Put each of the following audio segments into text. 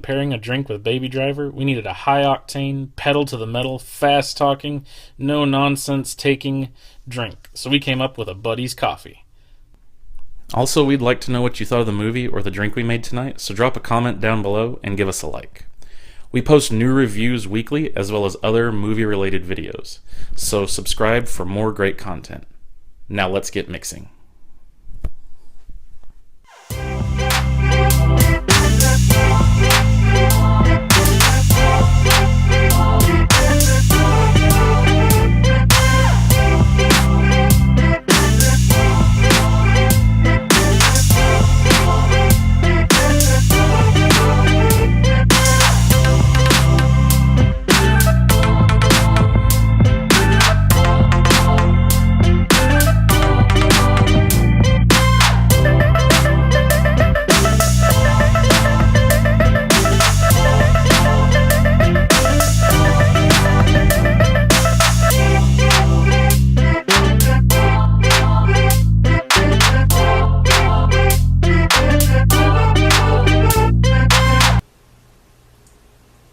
pairing a drink with Baby Driver, we needed a high-octane, pedal-to-the-metal, fast-talking, no-nonsense taking drink. So we came up with a Buddy's Coffee. Also, we'd like to know what you thought of the movie or the drink we made tonight, so drop a comment down below and give us a like. We post new reviews weekly as well as other movie-related videos, so subscribe for more great content. Now let's get mixing.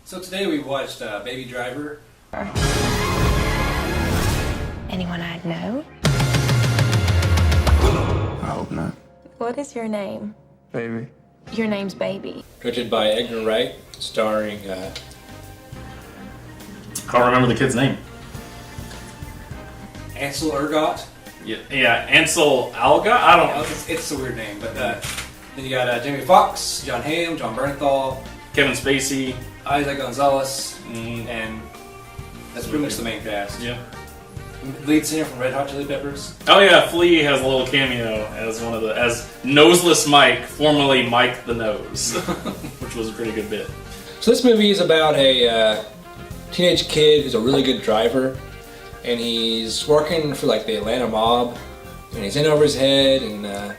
So today we watched Baby Driver. Anyone I'd know? I hope not. What is your name? Baby. Your name's Baby. Directed by Edgar Wright, starring I can't remember the kid's name. Ansel Elgort. Yeah, Ansel Elgort? I don't know. It's a weird name, but then you got Jamie Foxx, John Hamm, John Bernthal, Kevin Spacey. Isaac Gonzalez, and that's pretty much the main cast. Yeah. Lead singer from Red Hot Chili Peppers. Oh yeah, Flea has a little cameo as Noseless Mike, formerly Mike the Nose, which was a pretty good bit. So this movie is about a teenage kid who's a really good driver, and he's working for like the Atlanta mob, and he's in over his head, and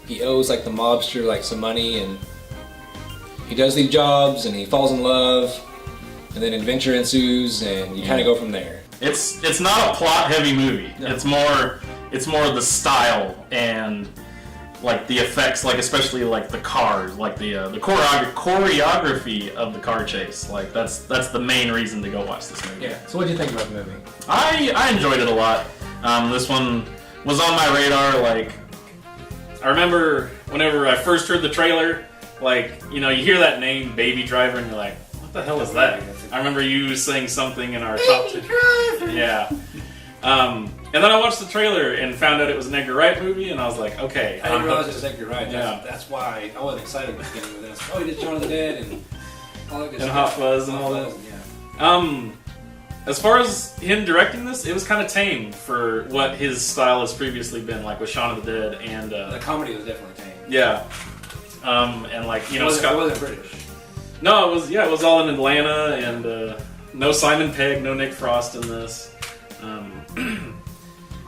he owes like the mobster like some money, and he does these jobs, and he falls in love, and then adventure ensues, and you kind of go from there. It's not a plot-heavy movie. No. It's more the style and like the effects, like especially like the cars, like the choreography of the car chase. Like that's the main reason to go watch this movie. Yeah. So what do you think about the movie? I enjoyed it a lot. This one was on my radar. Like I remember whenever I first heard the trailer. Like, you know, you hear that name, Baby Driver, and you're like, what the hell is that? I remember you saying something in our top 10. Yeah. And then I watched the trailer and found out it was an Edgar Wright movie, and I was like, okay. I didn't realize it was Edgar Wright. Yeah. That's why I wasn't excited at the beginning with this. Oh, he did Shaun of the Dead and all that good and stuff. Hot Fuzz and all that. Yeah. As far as him directing this, it was kind of tame for what his style has previously been, like with Shaun of the Dead and... the comedy was definitely tame. Yeah. And like, you know, Scott... It wasn't British. No, it was all in Atlanta, and no Simon Pegg, no Nick Frost in this.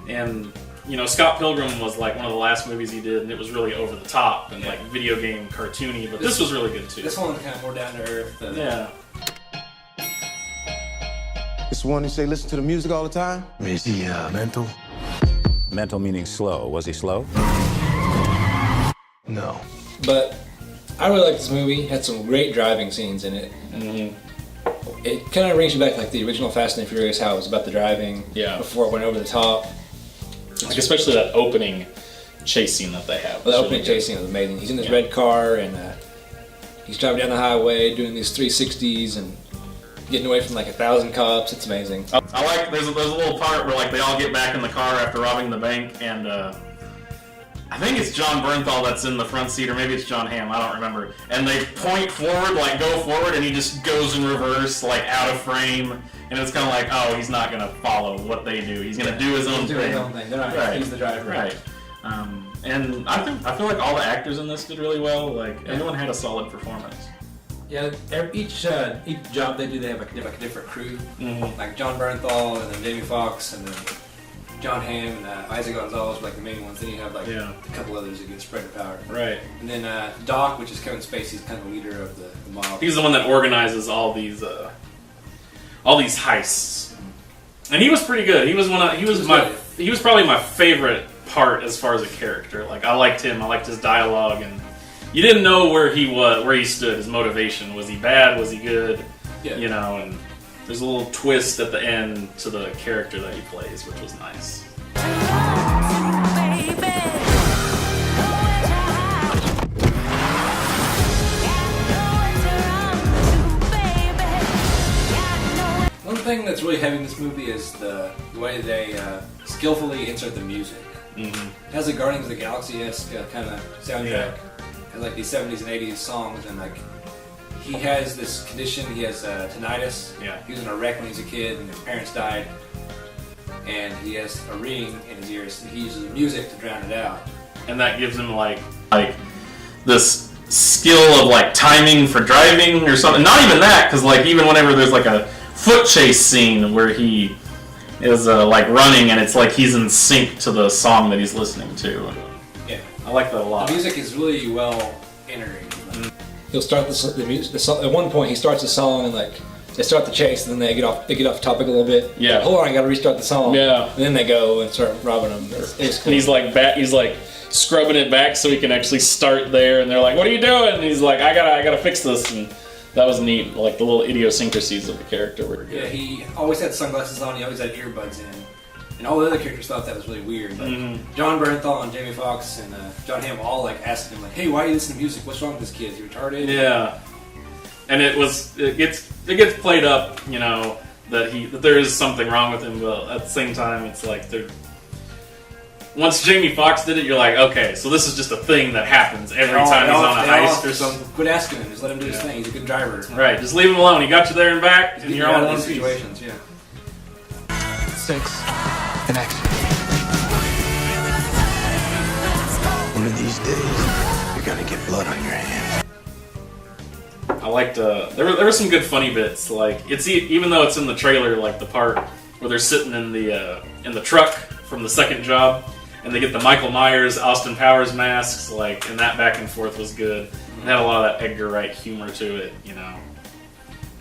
And, you know, Scott Pilgrim was like one of the last movies he did, and it was really over the top and like video game cartoony, but this was really good too. This one was kind of more down to earth. Yeah. It's the one who say listen to the music all the time? Is he mental? Mental meaning slow. Was he slow? No. But I really like this movie. It had some great driving scenes in it. Mm-hmm. It kind of brings you back like the original Fast and Furious, how it was about the driving before it went over the top. Like especially that opening chase scene that they have. Well, the opening chase scene was amazing. He's in his red car and he's driving down the highway doing these 360s and getting away from like 1,000 cops. It's amazing. I like there's a little part where like they all get back in the car after robbing the bank, and I think it's John Bernthal that's in the front seat, or maybe it's John Hamm, I don't remember. And they point forward, like go forward, and he just goes in reverse, like out of frame. And it's kind of like, oh, he's not going to follow what they do. He's going to do his own thing. His own thing. Right. He's the driver. Right. And I feel like all the actors in this did really well. Like everyone had a solid performance. Yeah, each job they do, they have like a different crew. Mm-hmm. Like John Bernthal, and then Jamie Foxx, and then John Hamm, and Isaac Gonzalez were like the main ones. Then you have like a couple others that get spread the power. Right. And then Doc, which is Kevin Spacey's kind of the leader of the mob. He's the one that organizes all these heists. And he was pretty good. He was probably my favorite part as far as a character. Like I liked him. I liked his dialogue, and you didn't know where he stood. His motivation, was he bad? Was he good? Yeah. You know, and there's a little twist at the end to the character that he plays, which was nice. One thing that's really heavy in this movie is the way they skillfully insert the music. Mm-hmm. It has a Guardians of the Galaxy-esque kind of soundtrack. Yeah. And like these 70s and 80s songs, and like he has this condition, he has tinnitus. Yeah. He was in a wreck when he was a kid and his parents died. And he has a ring in his ears and he uses music to drown it out. And that gives him like this skill of like timing for driving or something. Not even that, because like even whenever there's like a foot chase scene where he is like running and it's like he's in sync to the song that he's listening to. Yeah. I like that a lot. The music is really well integrated. He'll start the music. At one point, he starts the song and like they start the chase, and then they get off topic a little bit. Yeah. Like, hold on, I got to restart the song. Yeah. And then they go and start robbing them. It's cool. And he's like scrubbing it back so he can actually start there. And they're like, "What are you doing?" And he's like, "I gotta fix this." And that was neat. Like the little idiosyncrasies of the character were good. Yeah, he always had sunglasses on. He always had earbuds in. And all the other characters thought that was really weird. Like John Bernthal and Jamie Foxx and John Hamm all like asked him like, "Hey, why are you listening to music? What's wrong with this kid? Is he retarded?" Yeah. And it gets played up, you know, that there is something wrong with him, but at the same time, it's like once Jamie Foxx did it, you're like, okay, so this is just a thing that happens every time he's on a heist or something. Quit asking him. Just let him do his thing. He's a good driver. Right. Just leave him alone. He got you there and back, and you're out on of one these piece. situations. Yeah. 6. And action. One of these days, you're gonna get blood on your hands. I liked there were some good funny bits. Like even though it's in the trailer, like the part where they're sitting in the truck from the second job, and they get the Michael Myers, Austin Powers masks, like, and that back and forth was good. It had a lot of that Edgar Wright humor to it, you know.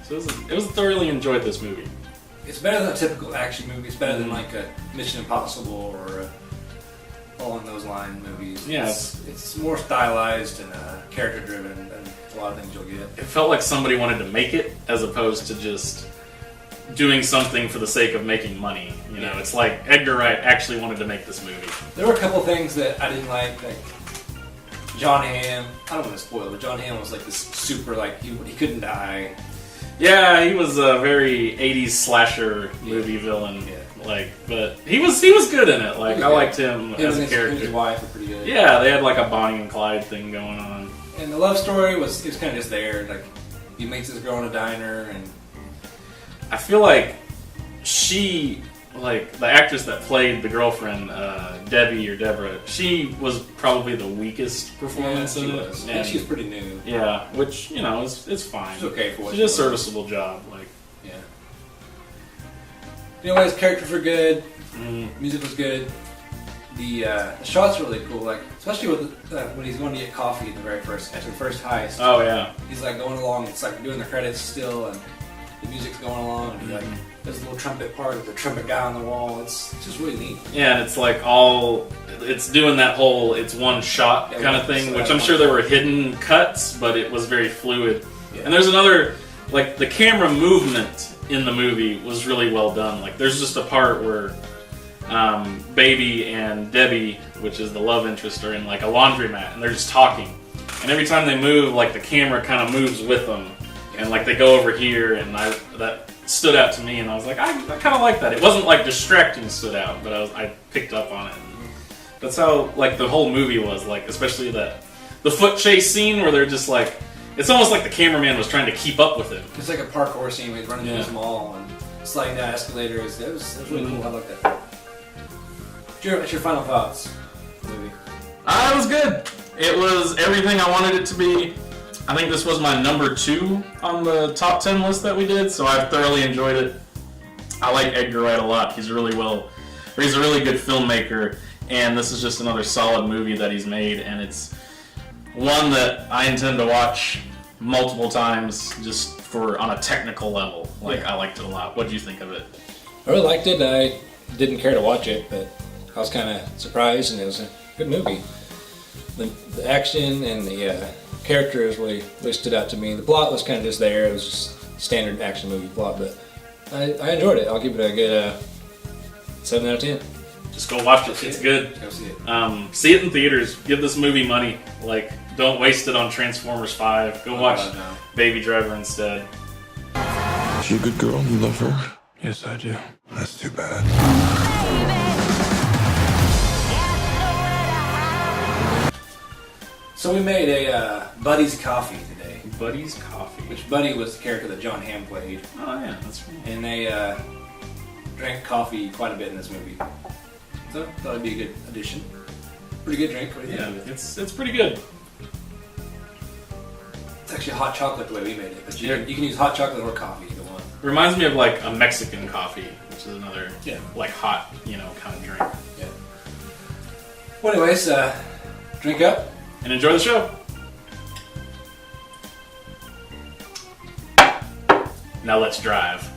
So it was thoroughly enjoyed this movie. It's better than a typical action movie. It's better than like a Mission Impossible or a along those line movies. Yeah, it's more stylized and character driven than a lot of things you'll get. It felt like somebody wanted to make it as opposed to just doing something for the sake of making money. You know, it's like Edgar Wright actually wanted to make this movie. There were a couple things that I didn't like John Hamm. I don't want to spoil, but John Hamm was like this super he couldn't die. Yeah, he was a very 80s slasher movie villain. Yeah. But he was good in it. Like I liked him as a character. His wife were pretty good. Yeah, they had like a Bonnie and Clyde thing going on. And the love story was kind of just there. Like he meets this girl in a diner, and I feel like the actress that played the girlfriend, Debbie or Deborah, she was probably the weakest performance in it. I think she was pretty new. Yeah, which, you know, it's fine. It's okay for what she did a serviceable job. Yeah. Anyways, characters were good. Music was good. The shots were really cool. Like especially with when he's going to get coffee after the first heist. Oh yeah. He's like going along. It's like doing the credits still, and the music's going along, and he like there's a little trumpet part with the trumpet guy on the wall. It's just really neat. Yeah, and it's like it's doing that whole it's one shot kind of thing, which I'm sure there were hidden cuts, but it was very fluid. Yeah. And there's another, like the camera movement in the movie was really well done. Like there's just a part where Baby and Debbie, which is the love interest, are in like a laundromat, and they're just talking. And every time they move, like the camera kind of moves with them, and like they go over here, and that stood out to me, and I was like, I kind of like that. It wasn't like distracting stood out, but I picked up on it. And that's how like the whole movie was like, especially the foot chase scene where they're just like, it's almost like the cameraman was trying to keep up with him. It's like a parkour scene where he's running through this mall and sliding down escalators. It was really cool. I like that. What's your final thoughts on the movie? It was good. It was everything I wanted it to be. I think this was my number 2 on the top 10 list that we did, so I thoroughly enjoyed it. I like Edgar Wright a lot. He's a really good filmmaker, and this is just another solid movie that he's made, and it's one that I intend to watch multiple times just on a technical level. I liked it a lot. What did you think of it? I really liked it. I didn't care to watch it, but I was kind of surprised, and it was a good movie. the action and the characters really stood out to me. The plot was kind of just there. It was just standard action movie plot, but I enjoyed it. I'll give it a good 7 out of 10. Just go watch it. It's good. Go see it. See it in theaters. Give this movie money. Like, don't waste it on Transformers 5. Go watch Baby Driver instead. She a good girl? You love her? Yes, I do. That's too bad. So we made a Buddy's Coffee today. Buddy's Coffee. Which Buddy was the character that John Hamm played. Oh yeah, that's right. And they drank coffee quite a bit in this movie. So thought it'd be a good addition. Pretty good drink. What do you think? Yeah, it's pretty good. It's actually hot chocolate the way we made it, but you can use hot chocolate or coffee, either one. Reminds me of like a Mexican coffee, which is another like hot, kind of drink. Yeah. Well, anyways, drink up and enjoy the show. Now let's drive.